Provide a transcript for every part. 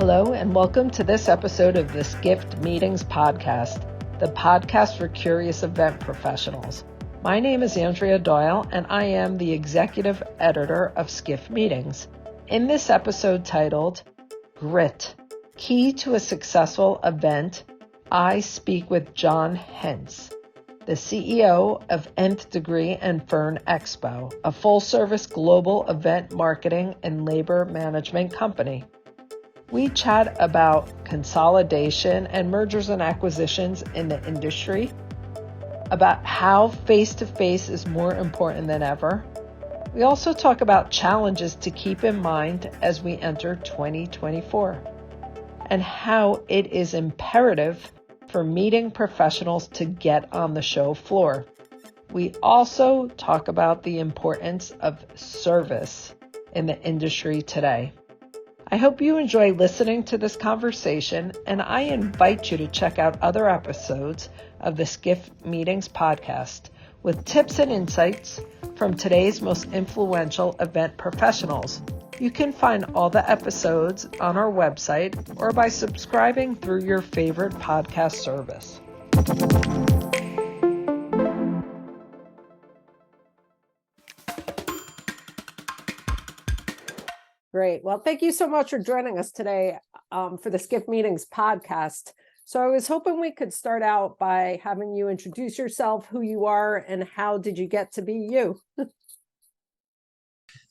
Hello, and welcome to this episode of the Skift Meetings Podcast, the podcast for curious event professionals. My name is Andrea Doyle, and I am the executive editor of Skift Meetings. In this episode titled, Grit, Key to a Successful Event, I speak with John Hense, the CEO of Nth Degree and Fern Expo, a full-service global event marketing and labor management company. We chat about consolidation and mergers and acquisitions in the industry, about how face-to-face is more important than ever. We also talk about challenges to keep in mind as we enter 2024, and how it is imperative for meeting professionals to get on the show floor. We also talk about the importance of service in the industry today. I hope you enjoy listening to this conversation, and I invite you to check out other episodes of the Skift Meetings podcast with tips and insights from today's most influential event professionals. You can find all the episodes on our website or by subscribing through your favorite podcast service. Great. Well, thank you so much for joining us today for the Skift Meetings podcast. So I was hoping we could start out by having you introduce yourself, who you are, and how did you get to be you?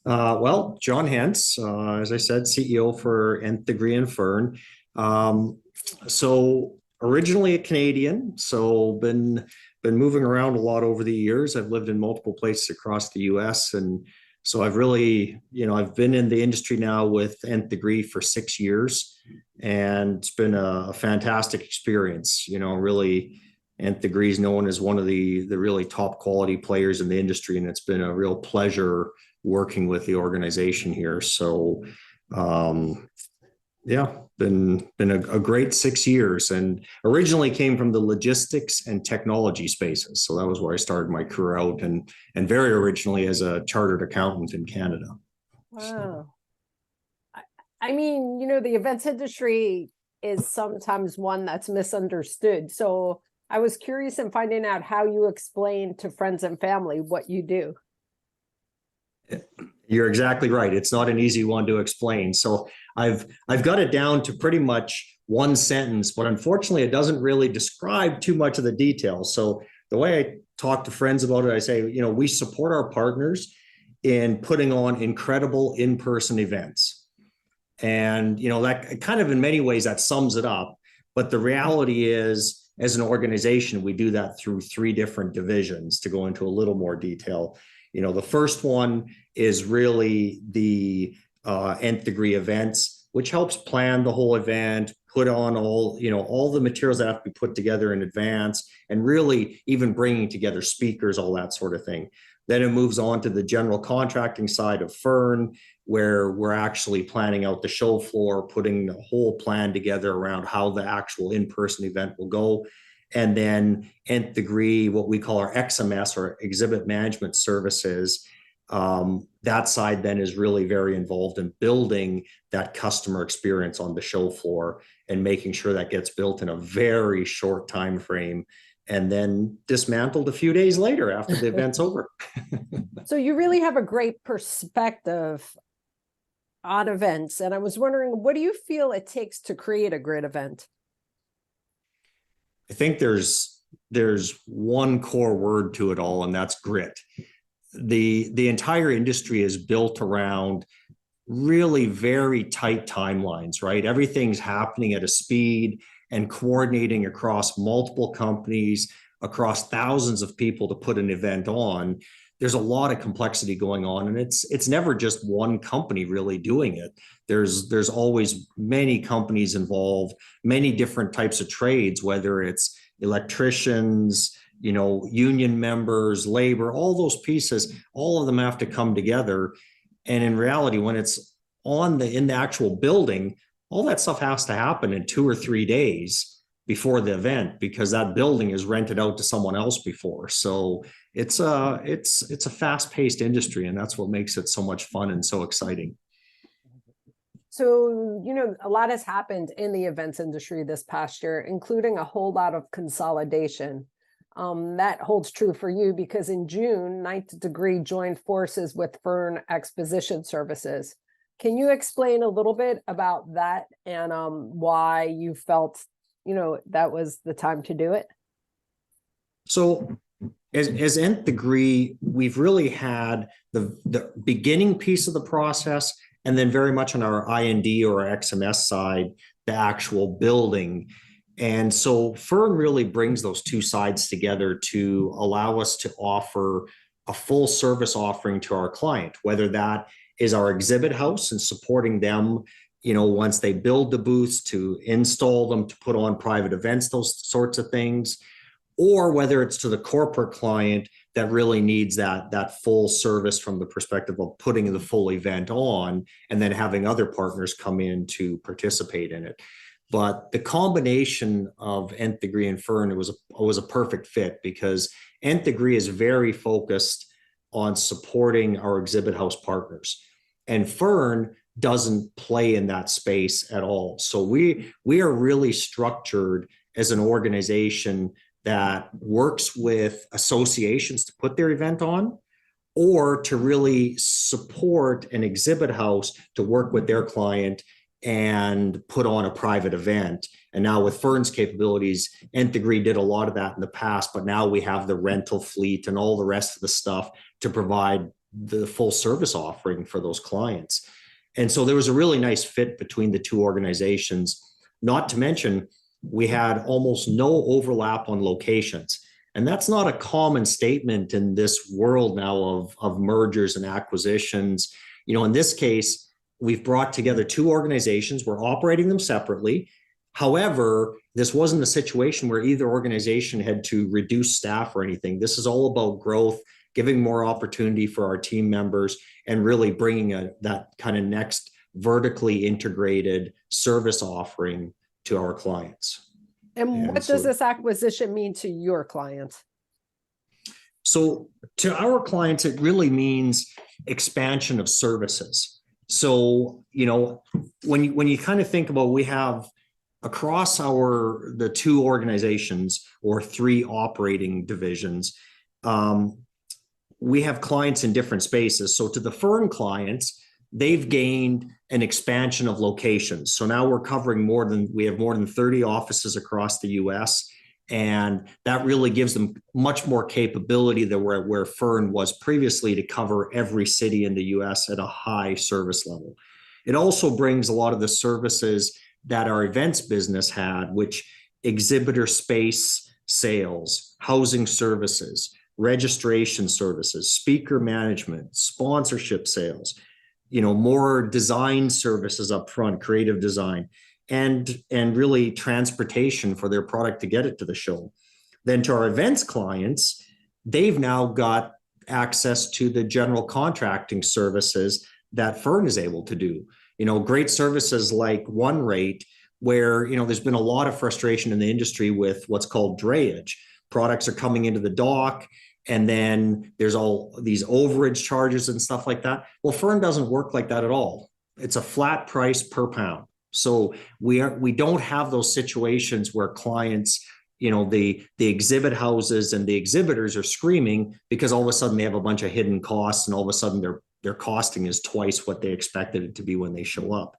Well, John Hense, as I said, CEO for Nth Degree and Fern. So originally a Canadian, so been moving around a lot over the years. I've lived in multiple places across the US, and so I've really, I've been in the industry now with Nth Degree for 6 years, and it's been a fantastic experience. Really, Nth Degree is known as one of the really top quality players in the industry, and it's been a real pleasure working with the organization here. So, been a great 6 years, and originally came from the logistics and technology spaces. So that was where I started my career out, and very originally as a chartered accountant in Canada. Wow. I mean, the events industry is sometimes one that's misunderstood. So I was curious in finding out how you explain to friends and family what you do. You're exactly right. It's not an easy one to explain. So I've got it down to pretty much one sentence, but unfortunately it doesn't really describe too much of the details. So the way I talk to friends about it, I say, we support our partners in putting on incredible in-person events. And, that kind of in many ways that sums it up. But the reality is, as an organization, we do that through 3 different divisions, to go into a little more detail. The first one is really the Nth Degree events, which helps plan the whole event, put on all the materials that have to be put together in advance, and really even bringing together speakers, all that sort of thing. Then it moves on to the general contracting side of Fern, where we're actually planning out the show floor, putting the whole plan together around how the actual in-person event will go. And then Nth Degree, what we call our XMS, or Exhibit Management Services, that side then is really very involved in building that customer experience on the show floor and making sure that gets built in a very short time frame, and then dismantled a few days later after the event's over. So you really have a great perspective on events. And I was wondering, what do you feel it takes to create a great event? I think there's one core word to it all, and that's grit. The entire industry is built around really very tight timelines, right? Everything's happening at a speed and coordinating across multiple companies, across thousands of people to put an event on. There's a lot of complexity going on, and it's never just one company really doing it. There's always many companies involved, many different types of trades, whether it's electricians, union members, labor, all those pieces, all of them have to come together. And in reality, when it's in the actual building, all that stuff has to happen in 2 or 3 days before the event, because that building is rented out to someone else before. So it's a fast-paced industry, and that's what makes it so much fun and so exciting. So, a lot has happened in the events industry this past year, including a whole lot of consolidation. That holds true for you because in June, Ninth Degree joined forces with Fern Exposition Services. Can you explain a little bit about that and why you felt, that was the time to do it? So as Nth Degree, we've really had the beginning piece of the process, and then very much on our IND or our XMS side, the actual building. And so Fern really brings those two sides together to allow us to offer a full service offering to our client, whether that is our exhibit house and supporting them, once they build the booths, to install them, to put on private events, those sorts of things, or whether it's to the corporate client that really needs that full service from the perspective of putting the full event on and then having other partners come in to participate in it. But the combination of Nth Degree and Fern, it was a perfect fit because Nth Degree is very focused on supporting our exhibit house partners, and Fern doesn't play in that space at all. So we are really structured as an organization that works with associations to put their event on, or to really support an exhibit house to work with their client and put on a private event. And now with Fern's capabilities, Nth Degree did a lot of that in the past, but now we have the rental fleet and all the rest of the stuff to provide the full service offering for those clients. And so there was a really nice fit between the two organizations, not to mention we had almost no overlap on locations. And that's not a common statement in this world now of mergers and acquisitions. In this case, we've brought together two organizations. We're operating them separately. However, this wasn't a situation where either organization had to reduce staff or anything. This is all about growth, giving more opportunity for our team members, and really bringing that kind of next vertically integrated service offering to our clients. And what does this acquisition mean to your clients? So to our clients, it really means expansion of services. So, when you kind of think about, we have across the two organizations or three operating divisions, we have clients in different spaces. So to the Fern clients, they've gained an expansion of locations. So now we're covering we have more than 30 offices across the US. And that really gives them much more capability than where Fern was previously, to cover every city in the US at a high service level. It also brings a lot of the services that our events business had, which exhibitor space sales, housing services, registration services, speaker management, sponsorship sales, more design services up front, creative design, and really transportation for their product to get it to the show. Then to our events clients, they've now got access to the general contracting services that Fern is able to do. Great services like One Rate, where, there's been a lot of frustration in the industry with what's called drayage. Products are coming into the dock, and then there's all these overage charges and stuff like that. Well, Fern doesn't work like that at all. It's a flat price per pound. So we don't have those situations where clients, the exhibit houses and the exhibitors are screaming because all of a sudden they have a bunch of hidden costs, and all of a sudden their costing is twice what they expected it to be when they show up.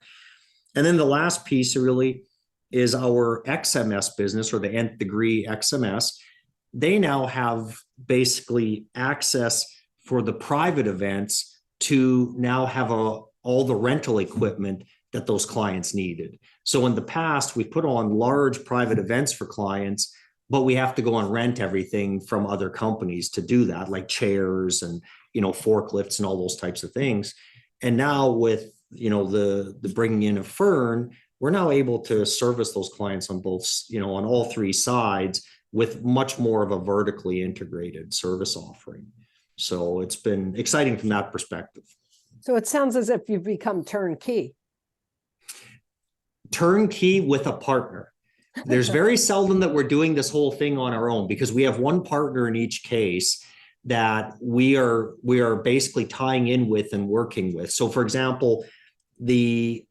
And then the last piece really is our XMS business, or the Nth Degree XMS. They now have basically access for the private events to now have all the rental equipment that those clients needed. So in the past, we put on large private events for clients, but we have to go and rent everything from other companies to do that, like chairs and forklifts and all those types of things. And now with the bringing in of Fern, we're now able to service those clients on both, on all three sides, with much more of a vertically integrated service offering. So it's been exciting from that perspective. So it sounds as if you've become turnkey. Turnkey with a partner. There's very seldom that we're doing this whole thing on our own, because we have one partner in each case that we are basically tying in with and working with. So for example, the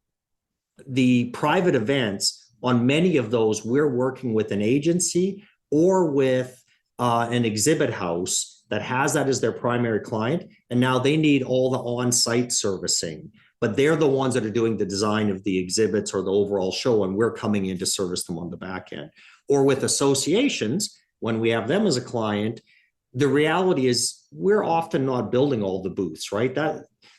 the private events, on many of those, we're working with an agency or with an exhibit house that has that as their primary client. And now they need all the on-site servicing, but they're the ones that are doing the design of the exhibits or the overall show, and we're coming in to service them on the back end. Or with associations, when we have them as a client, the reality is we're often not building all the booths, right?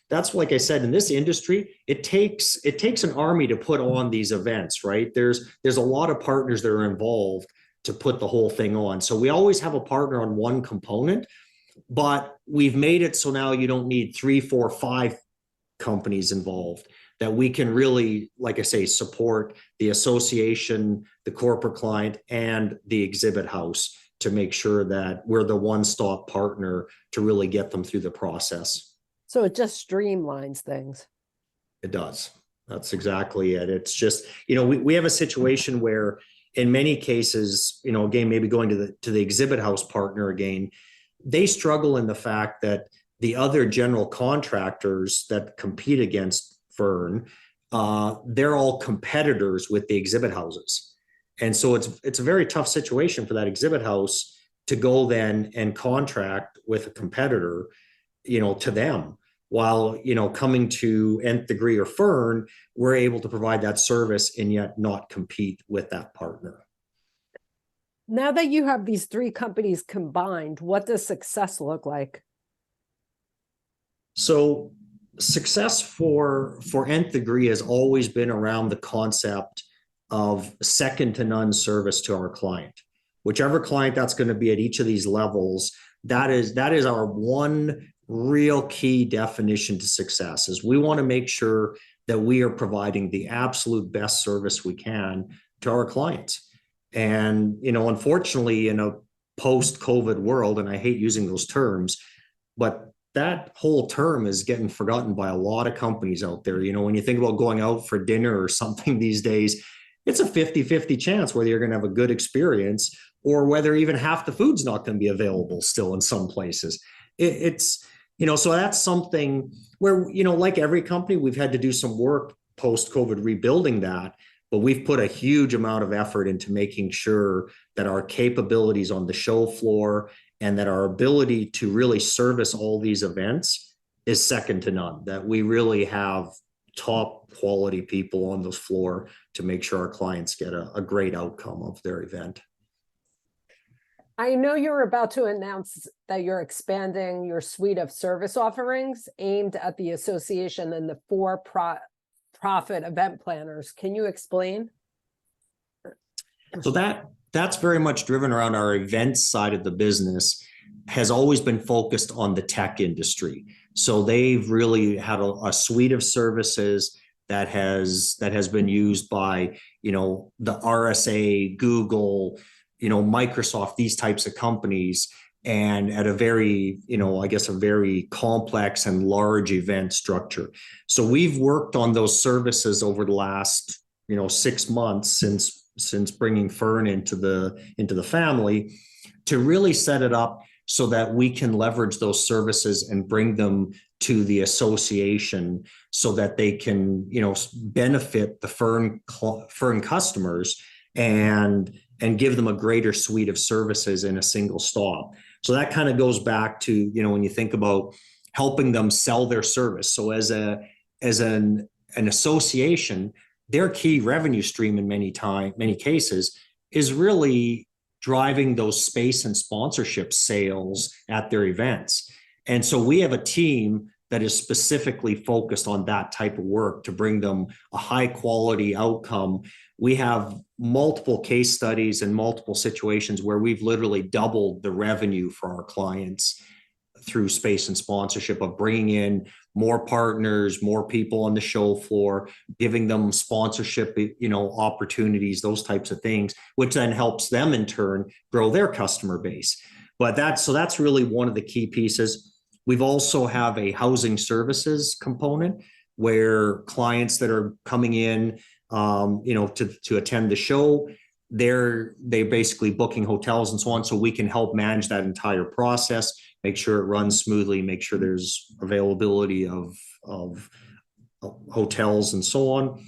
That's like I said, in this industry, it takes an army to put on these events, right? There's a lot of partners that are involved to put the whole thing on. So we always have a partner on one component, but we've made it so now you don't need 3, 4, 5 companies involved, that we can really, like I say, support the association, the corporate client, and the exhibit house to make sure that we're the one-stop partner to really get them through the process. So it just streamlines things. It does. That's exactly it. It's just, we have a situation where in many cases, again, maybe going to the exhibit house partner again, they struggle in the fact that the other general contractors that compete against Fern, they're all competitors with the exhibit houses. And so it's a very tough situation for that exhibit house to go then and contract with a competitor, to them. While, coming to Nth Degree or Fern, we're able to provide that service and yet not compete with that partner. Now that you have these 3 companies combined, what does success look like? So success for Nth Degree has always been around the concept of second to none service to our client. Whichever client that's going to be at each of these levels, that is our one real key definition to success. Is we want to make sure that we are providing the absolute best service we can to our clients. And, unfortunately, in a post-COVID world, and I hate using those terms, but that whole term is getting forgotten by a lot of companies out there. When you think about going out for dinner or something these days, it's a 50-50 chance whether you're going to have a good experience or whether even half the food's not going to be available still in some places. It's, so that's something where, like every company, we've had to do some work post-COVID rebuilding that, but we've put a huge amount of effort into making sure that our capabilities on the show floor and that our ability to really service all these events is second to none, that we really have top quality people on the floor to make sure our clients get a great outcome of their event. I know you're about to announce that you're expanding your suite of service offerings aimed at the association and the for-profit event planners. Can you explain? So that's very much driven around our events side of the business, has always been focused on the tech industry. So they've really had a suite of services that has been used by, the RSA, Google, Microsoft, these types of companies, and at a very, a very complex and large event structure. So we've worked on those services over the last, 6 months since bringing Fern into the family, to really set it up so that we can leverage those services and bring them to the association so that they can, benefit the Fern customers and give them a greater suite of services in a single stop. So that kind of goes back to, when you think about helping them sell their service. So as an association, their key revenue stream in many cases is really driving those space and sponsorship sales at their events. And so we have a team that is specifically focused on that type of work to bring them a high quality outcome. We have multiple case studies and multiple situations where we've literally doubled the revenue for our clients through space and sponsorship, of bringing in more partners, more people on the show floor, giving them sponsorship, opportunities, those types of things, which then helps them in turn grow their customer base. But that's really one of the key pieces. We've also have a housing services component where clients that are coming in, to attend the show, they're basically booking hotels and so on. So we can help manage that entire process, make sure it runs smoothly, make sure there's availability of hotels and so on.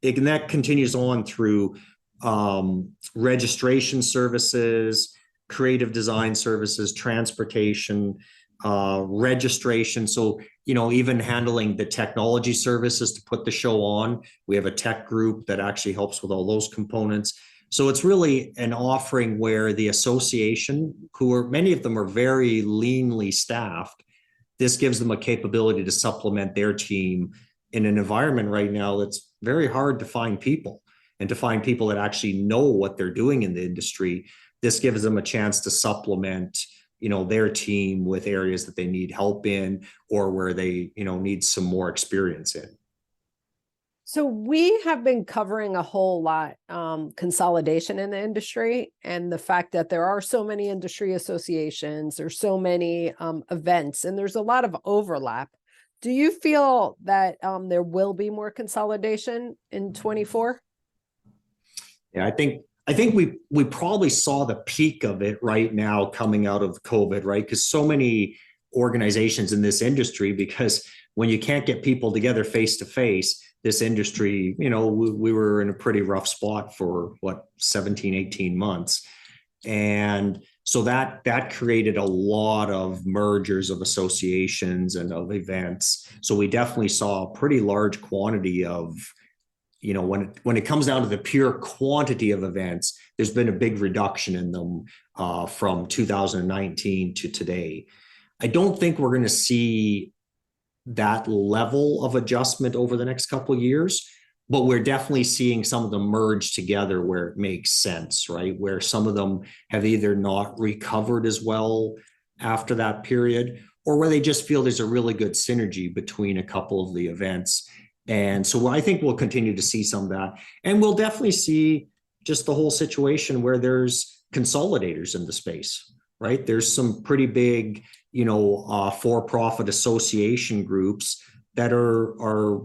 and that continues on through registration services, creative design services, transportation, registration. So, even handling the technology services to put the show on. We have a tech group that actually helps with all those components. So it's really an offering where the association, many of them are very leanly staffed, this gives them a capability to supplement their team in an environment right now that's very hard to find people, and to find people that actually know what they're doing in the industry. This gives them a chance to supplement, their team with areas that they need help in, or where they, need some more experience in. So we have been covering a whole lot, consolidation in the industry, and the fact that there are so many industry associations, there's so many events, and there's a lot of overlap. Do you feel that there will be more consolidation in 24? Yeah, I think we probably saw the peak of it right now coming out of COVID, right? Because so many organizations in this industry, because when you can't get people together face to face, this industry, we were in a pretty rough spot for 17, 18 months. And so that created a lot of mergers of associations and of events. So we definitely saw a pretty large quantity of, when it comes down to the pure quantity of events, there's been a big reduction in them from 2019 to today. I don't think we're going to see that level of adjustment over the next couple of years, but we're definitely seeing some of them merge together where it makes sense, right? Where some of them have either not recovered as well after that period, or where they just feel there's a really good synergy between a couple of the events. And so I think we'll continue to see some of that. And we'll definitely see just the whole situation where there's consolidators in the space, right? There's some pretty big, for-profit association groups that are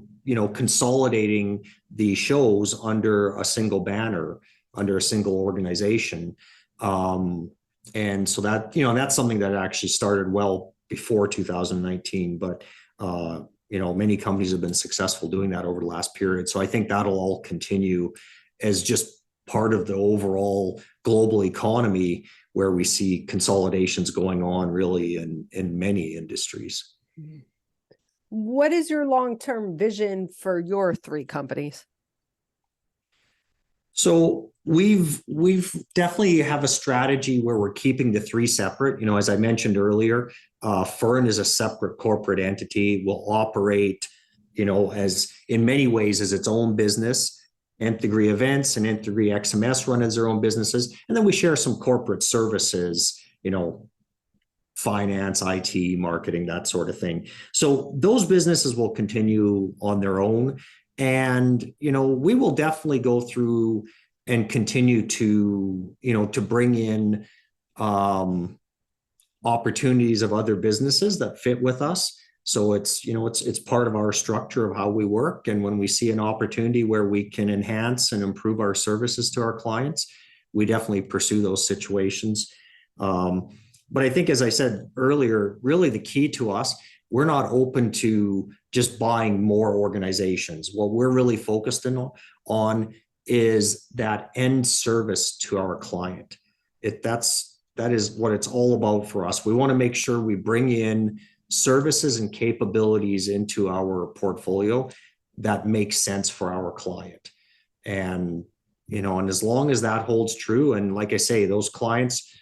consolidating the shows under a single banner, under a single organization. And so that, that's something that actually started well before 2019, but many companies have been successful doing that over the last period. So I think that'll all continue as just part of the overall global economy, where we see consolidations going on really in many industries. What is your long-term vision for your three companies? So we've definitely have a strategy where we're keeping the three separate. As I mentioned earlier, Fern is a separate corporate entity, will operate, as in many ways as its own business. Nth Degree Events and Nth Degree XMS run as their own businesses. And then we share some corporate services, finance, IT, marketing, that sort of thing. So those businesses will continue on their own. And, we will definitely go through and continue to, to bring in opportunities of other businesses that fit with us. So it's part of our structure of how we work. And when we see an opportunity where we can enhance and improve our services to our clients, we definitely pursue those situations. But I think, as I said earlier, really the key to us, we're not open to just buying more organizations. What we're really focused on is that end service to our client. That is what it's all about for us. We want to make sure we bring in services and capabilities into our portfolio that make sense for our client. And, and as long as that holds true, and like I say, those clients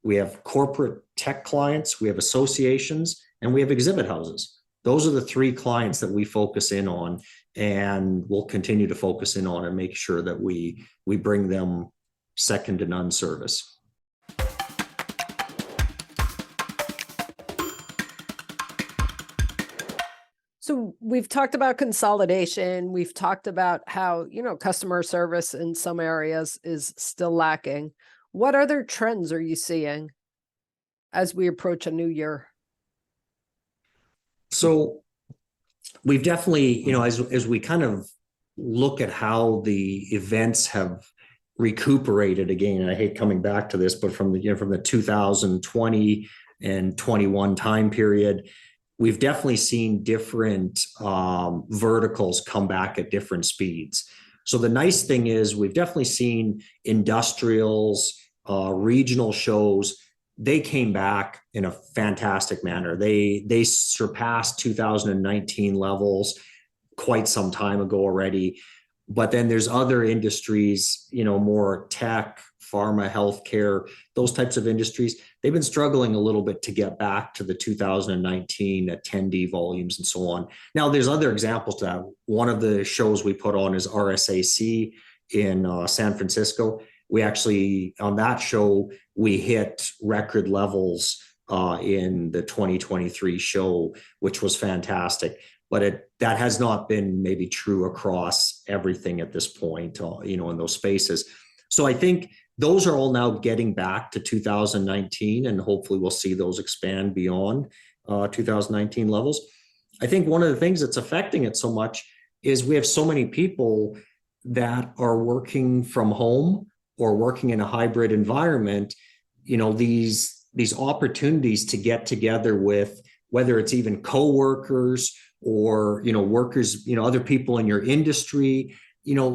we have corporate tech clients, we have associations, and we have exhibit houses. Those are the three clients that we focus in on, and we'll continue to focus in on and make sure that we bring them second to none service. So we've talked about consolidation. We've talked about how, customer service in some areas is still lacking. What other trends are you seeing as we approach a new year? So we've definitely, as we kind of look at how the events have recuperated again, and I hate coming back to this, but from the 2020 and 21 time period, we've definitely seen different verticals come back at different speeds. So the nice thing is we've definitely seen industrials, regional shows. They came back in a fantastic manner. They surpassed 2019 levels quite some time ago already. But then there's other industries, more tech, pharma, healthcare, those types of industries. They've been struggling a little bit to get back to the 2019 attendee volumes and so on. Now, there's other examples to that. One of the shows we put on is RSAC in San Francisco. We actually, on that show, we hit record levels in the 2023 show, which was fantastic. But that has not been maybe true across everything at this point, in those spaces. So I think those are all now getting back to 2019, and hopefully we'll see those expand beyond 2019 levels. I think one of the things that's affecting it so much is we have so many people that are working from home or working in a hybrid environment. These opportunities to get together with, whether it's even coworkers or workers, other people in your industry,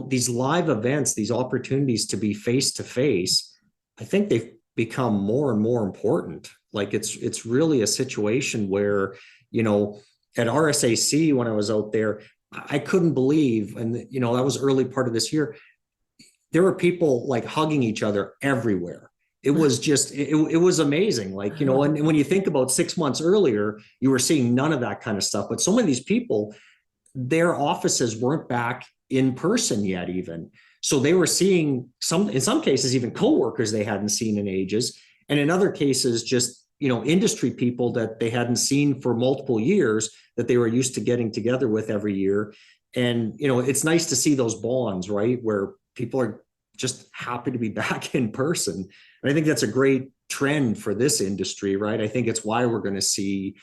these live events, these opportunities to be face to face, I think they've become more and more important. Like it's really a situation where, at RSAC, when I was out there, I couldn't believe, and that was early part of this year, there were people like hugging each other everywhere. It was just, it was amazing. Like, and when you think about 6 months earlier, you were seeing none of that kind of stuff. But so many of these people, their offices weren't back in person yet even. So they were seeing in some cases, even coworkers they hadn't seen in ages. And in other cases, just, industry people that they hadn't seen for multiple years that they were used to getting together with every year. And, it's nice to see those bonds, right? Where people are just happy to be back in person. And I think that's a great trend for this industry, right? I think it's why we're going to see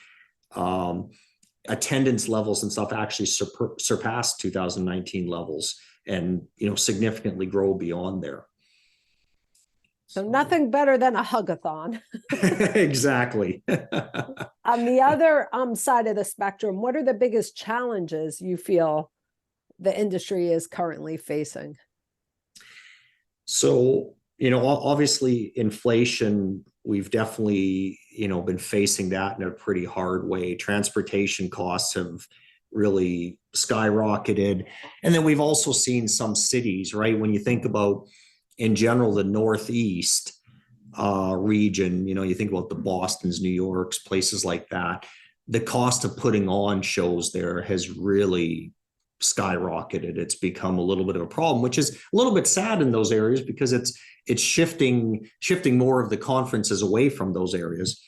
attendance levels and stuff actually surpass 2019 levels and, significantly grow beyond there. So nothing better than a hugathon. Exactly. On the other side of the spectrum, what are the biggest challenges you feel the industry is currently facing? So, obviously inflation, we've definitely, been facing that in a pretty hard way. Transportation costs have really skyrocketed. And then we've also seen some cities, right? When you think about, in general, the Northeast region, you think about the Bostons, New Yorks, places like that, the cost of putting on shows there has really skyrocketed. It's become a little bit of a problem, which is a little bit sad in those areas because it's shifting more of the conferences away from those areas.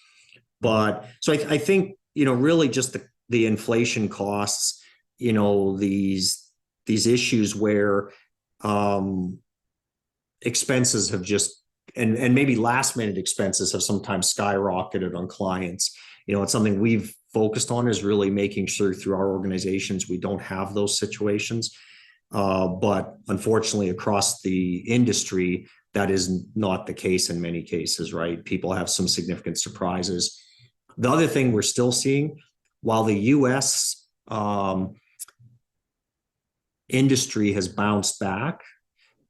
But so I think, really just the inflation costs, these issues where expenses have just, and maybe last minute expenses have sometimes skyrocketed on clients. It's something we've focused on, is really making sure through our organizations we don't have those situations. But unfortunately, across the industry, that is not the case in many cases, right? People have some significant surprises. The other thing we're still seeing, while the US industry has bounced back,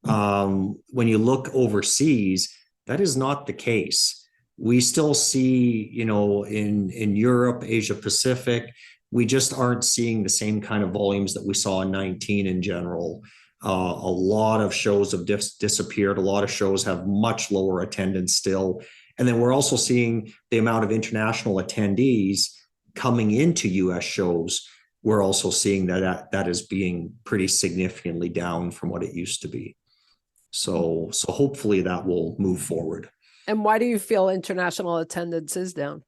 when you look overseas, that is not the case. We still see, in Europe, Asia Pacific, we just aren't seeing the same kind of volumes that we saw in 19 in general. A lot of shows have disappeared. A lot of shows have much lower attendance still. And then we're also seeing the amount of international attendees coming into US shows. We're also seeing that is being pretty significantly down from what it used to be. So hopefully that will move forward. And why do you feel international attendance is down?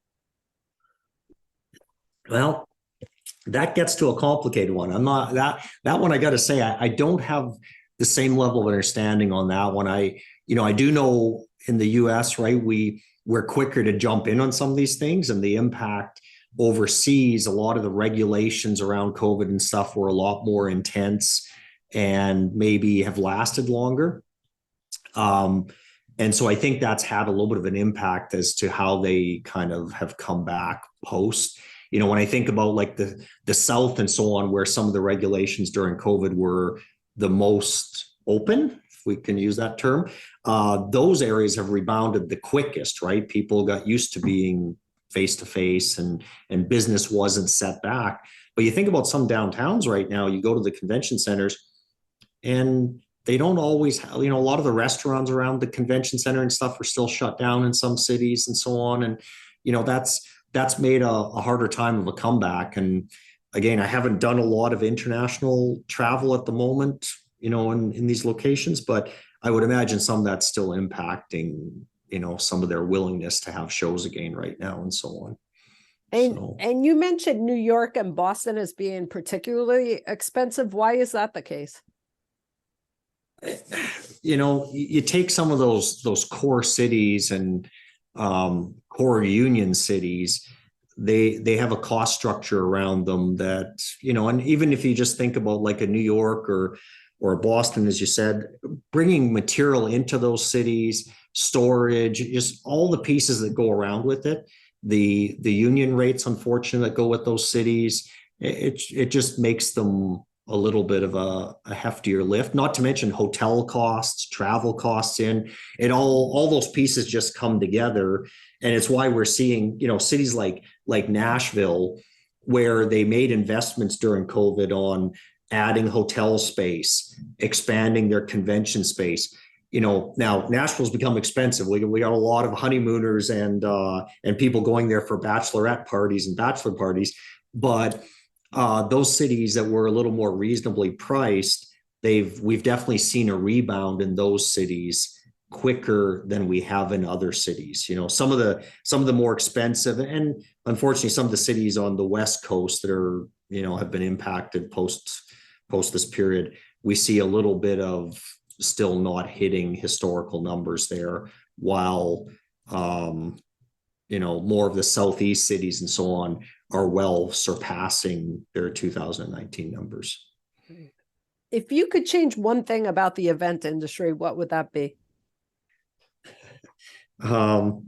Well, that gets to a complicated one. I'm not that one. I got to say, I don't have the same level of understanding on that one. I do know in the US, right, we're quicker to jump in on some of these things, and the impact overseas, a lot of the regulations around COVID and stuff were a lot more intense and maybe have lasted longer. And so I think that's had a little bit of an impact as to how they kind of have come back post. when I think about like the South and so on, where some of the regulations during COVID were the most open, if we can use that term, those areas have rebounded the quickest, right? People got used to being face to face, and business wasn't set back. But you think about some downtowns right now, you go to the convention centers and they don't always have, a lot of the restaurants around the convention center and stuff are still shut down in some cities and so on. And, that's made a harder time of a comeback. And again, I haven't done a lot of international travel at the moment, in these locations, but I would imagine some of that's still impacting, some of their willingness to have shows again right now and so on. And you mentioned New York and Boston as being particularly expensive. Why is that the case? You take some of those core cities and core union cities, they have a cost structure around them that, and even if you just think about like a New York or Boston, as you said, bringing material into those cities, storage, just all the pieces that go around with it, the union rates, unfortunately, that go with those cities, it just makes them a little bit of a heftier lift, not to mention hotel costs, travel costs all those pieces just come together. And it's why we're seeing, cities like Nashville, where they made investments during COVID on adding hotel space, expanding their convention space. Now Nashville's become expensive. We got a lot of honeymooners and people going there for bachelorette parties and bachelor parties, but those cities that were a little more reasonably priced, we've definitely seen a rebound in those cities quicker than we have in other cities. Some of the more expensive, and unfortunately some of the cities on the West Coast that are, have been impacted post this period, we see a little bit of still not hitting historical numbers there, while more of the Southeast cities and so on are well surpassing their 2019 numbers. If you could change one thing about the event industry, what would that be? Well,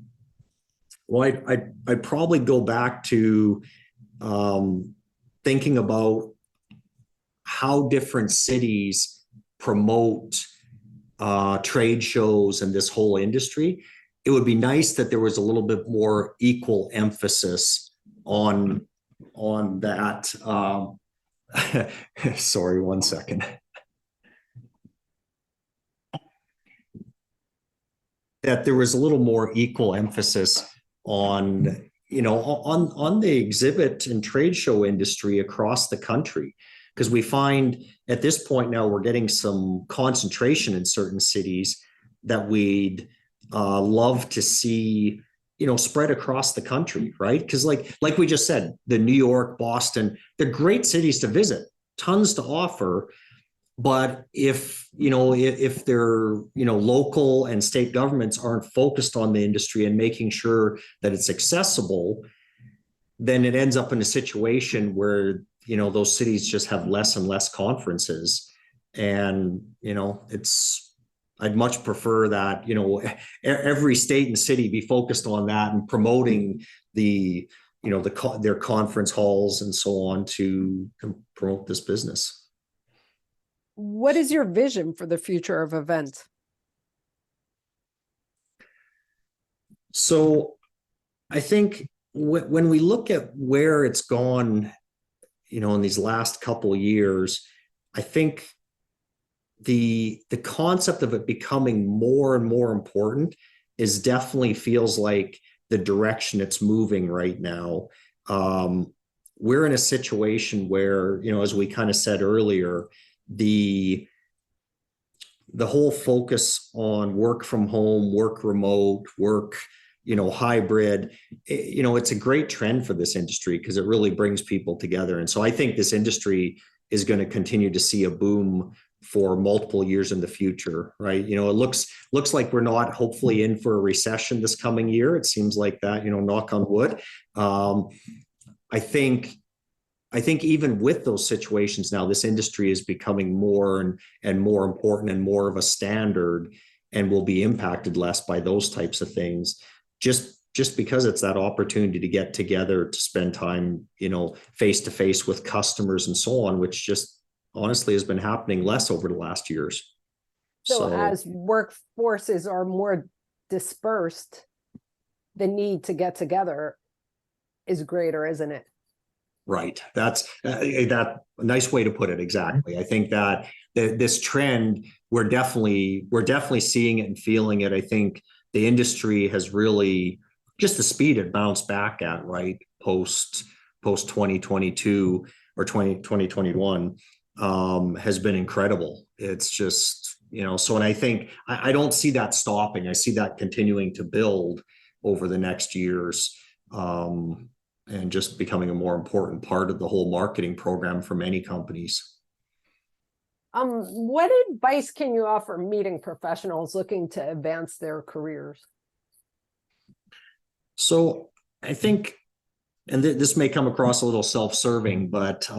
I'd probably go back to thinking about how different cities promote trade shows and this whole industry. It would be nice that there was a little bit more equal emphasis on that. Sorry, one second. That there was a little more equal emphasis on the exhibit and trade show industry across the country, because we find at this point now we're getting some concentration in certain cities that we'd love to see spread across the country, right? Because like we just said, the New York, Boston, they're great cities to visit, tons to offer. But if their local and state governments aren't focused on the industry and making sure that it's accessible, then it ends up in a situation where those cities just have less and less conferences. And I'd much prefer that every state and city be focused on that and promoting their conference halls and so on to promote this business. What is your vision for the future of events? So I think when we look at where it's gone, in these last couple of years, I think the concept of it becoming more and more important definitely feels like the direction it's moving right now. We're in a situation where, as we kind of said earlier, the whole focus on work from home, work remote, work, hybrid, it's a great trend for this industry because it really brings people together. And so I think this industry is going to continue to see a boom for multiple years in the future, right? It looks like we're not hopefully in for a recession this coming year. It seems like that, knock on wood. I think even with those situations now, this industry is becoming more and more important and more of a standard, and will be impacted less by those types of things, just just because it's that opportunity to get together, to spend time, face to face with customers and so on, which just honestly has been happening less over the last years. So as workforces are more dispersed, the need to get together is greater, isn't it? Right. That's that nice way to put it. Exactly. I think that this trend, we're definitely seeing it and feeling it. I think the industry has really, just the speed it bounced back at, right, post 2022 or 2021 has been incredible. It's just, so, and I think I don't see that stopping. I see that continuing to build over the next years, and just becoming a more important part of the whole marketing program for many companies. What advice can you offer meeting professionals looking to advance their careers? So I think, and this may come across a little self-serving, but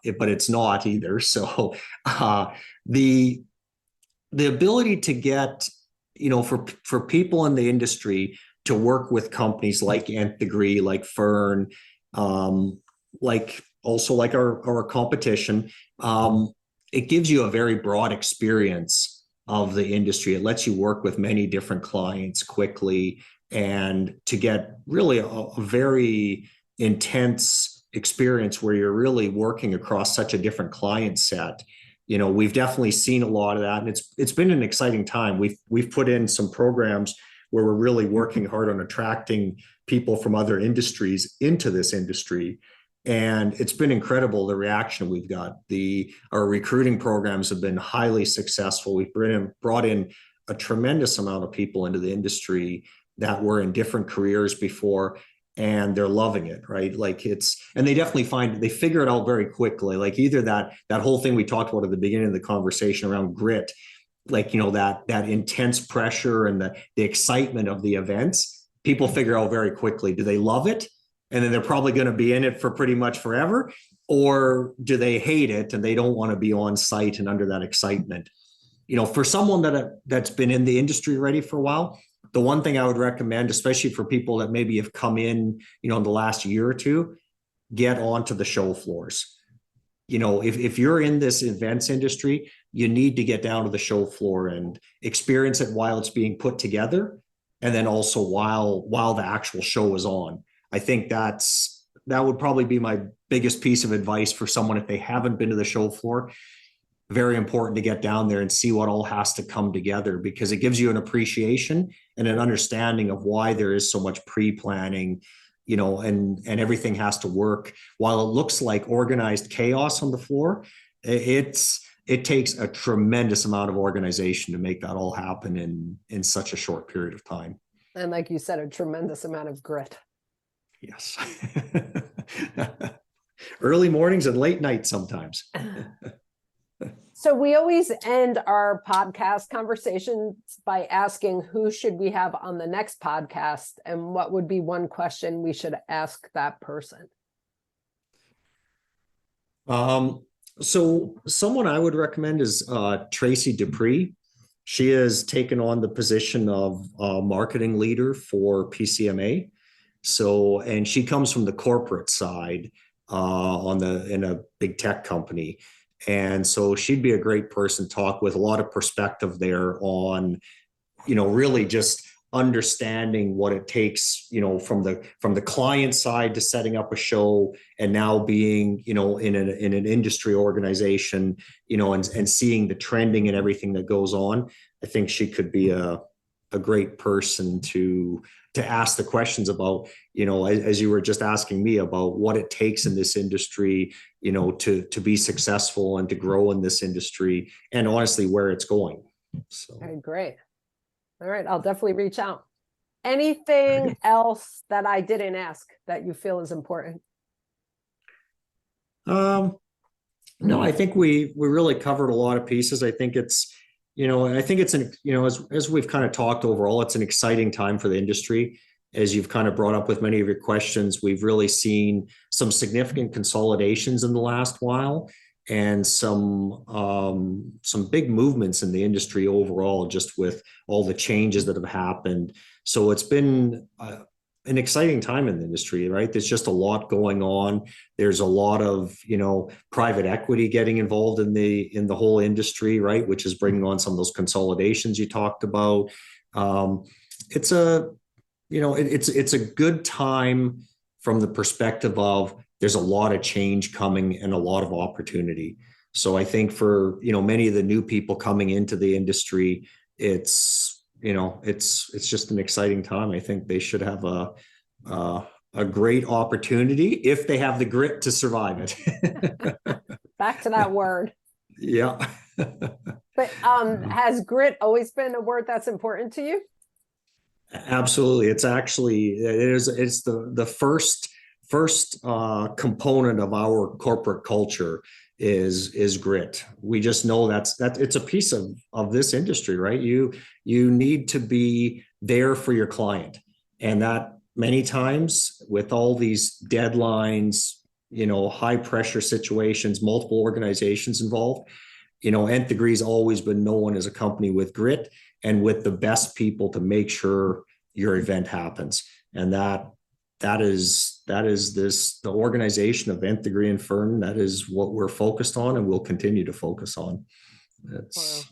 it's not either. So the ability to get, for people in the industry to work with companies like Nth Degree, like Fern, like our competition, it gives you a very broad experience of the industry. It lets you work with many different clients quickly, and to get really a very intense experience where you're really working across such a different client set. We've definitely seen a lot of that, and it's been an exciting time. We've put in some programs where we're really working hard on attracting people from other industries into this industry. And it's been incredible, the reaction we've got. Our recruiting programs have been highly successful. We've brought in a tremendous amount of people into the industry that were in different careers before, and they're loving it, right? And they definitely they figure it out very quickly. Like either that whole thing we talked about at the beginning of the conversation around grit, that intense pressure and the excitement of the events, people figure out very quickly, do they love it? And then they're probably going to be in it for pretty much forever, or do they hate it and they don't want to be on site and under that excitement? For someone that's been in the industry already for a while, the one thing I would recommend, especially for people that maybe have come in, in the last year or two, get onto the show floors. If you're in this events industry, you need to get down to the show floor and experience it while it's being put together, and then also while the actual show is on. I think that would probably be my biggest piece of advice for someone if they haven't been to the show floor. Very important to get down there and see what all has to come together, because it gives you an appreciation and an understanding of why there is so much pre-planning, and everything has to work. While it looks like organized chaos on the floor, it takes a tremendous amount of organization to make that all happen in such a short period of time. And like you said, a tremendous amount of grit. Yes. Early mornings and late nights sometimes. So we always end our podcast conversations by asking, who should we have on the next podcast, and what would be one question we should ask that person? So someone I would recommend is Tracy Dupree. She has taken on the position of marketing leader for PCMA. So, and she comes from the corporate side in a big tech company. And so she'd be a great person to talk with, a lot of perspective there on, really just understanding what it takes, from the client side to setting up a show, and now being, in an industry organization, and seeing the trending and everything that goes on. I think she could be a great person to ask the questions about, as you were just asking me about what it takes in this industry, to be successful and to grow in this industry, and honestly where it's going. So. Okay, great. All right, I'll definitely reach out. Anything else that I didn't ask that you feel is important? No, I think we really covered a lot of pieces. I think it's, as we've kind of talked overall, it's an exciting time for the industry. As you've kind of brought up with many of your questions, we've really seen some significant consolidations in the last while, and some big movements in the industry overall, just with all the changes that have happened. So it's been an exciting time in the industry, right? There's just a lot going on. There's a lot of, private equity getting involved in the whole industry, right? Which is bringing on some of those consolidations you talked about. It's a good time from the perspective of there's a lot of change coming and a lot of opportunity. So I think for, many of the new people coming into the industry, it's just an exciting time. I think they should have a great opportunity if they have the grit to survive it. Back to that word. Yeah. But has grit always been a word that's important to you? Absolutely. It's the first component of our corporate culture is grit. We just know that it's a piece of this industry, right? You need to be there for your client, and that many times with all these deadlines, high pressure situations, multiple organizations involved, Nth Degree's always been known as a company with grit and with the best people to make sure your event happens. And that is the organization of Nth Degree and Fern. That is what we're focused on and will continue to focus on. Wow.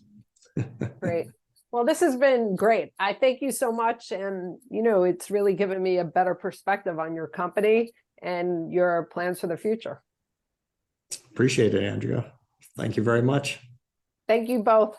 Great. Well, this has been great. I thank you so much. And, it's really given me a better perspective on your company and your plans for the future. Appreciate it, Andrea. Thank you very much. Thank you both.